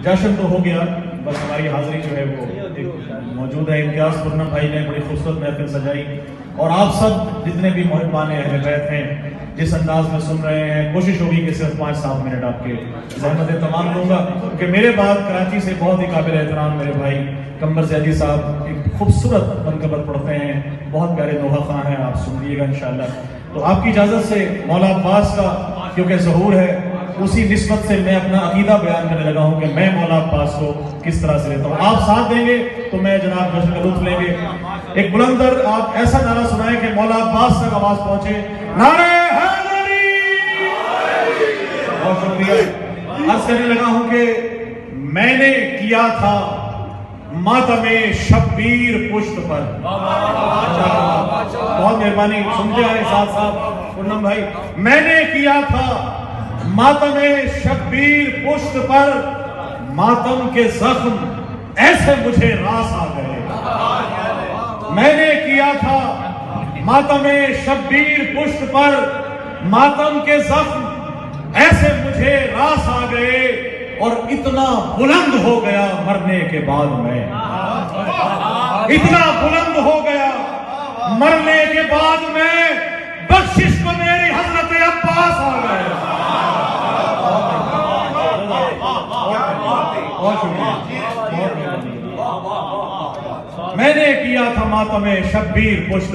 جشن تو ہو گیا، بس ہماری حاضری جو ہے وہ موجود ہے۔ امتیاز پورنم بھائی نے بڑی خوبصورت محفل سجائی، اور آپ سب جتنے بھی محبان اہل بیت ہیں جس انداز میں سن رہے ہیں، کوشش ہوگی کہ صرف 5-7 منٹ آپ کے زحمتیں تمام لوں گا، کیونکہ میرے بعد کراچی سے بہت ہی قابل احترام میرے بھائی قمر زیدی صاحب ایک خوبصورت منقبت پڑھتے ہیں، بہت پیارے نوحہ خواں ہیں، آپ سن لیے گا انشاءاللہ۔ تو آپ کی اجازت سے مولا عباس کا کیونکہ ظہور ہے، اسی نسبت سے میں اپنا عقیدہ بیان کرنے لگا ہوں کہ میں مولا عباس کو کس طرح سے لیتا ہوں۔ آپ ساتھ دیں گے تو میں جناب جشن کا لطف لیں گے۔ ایک بلندر آپ ایسا نعرہ سنائیں کہ مولا عباس تک آواز پہنچے۔ نعرہ حیدری! بہت شکریہ۔ عرض کرنے لگا ہوں کہ میں نے کیا تھا ماتم شبیر پشت پر۔ بہت مہربانی، سنتے آئے ساتھ ساتھ پورنم بھائی۔ میں نے کیا تھا ماتم شبیر پشت پر، ماتم کے زخم ایسے مجھے راس آ گئے۔ میں نے کیا تھا ماتم شبیر پشت پر، ماتم کے زخم ایسے مجھے راس آ گئے، اور اتنا بلند ہو گیا مرنے کے بعد میں، اتنا بلند ہو گیا مرنے کے بعد میں، بخشش کو میری حضرت عباس آ گئے۔ میں نے کیا تھا ماتم شبیر پشت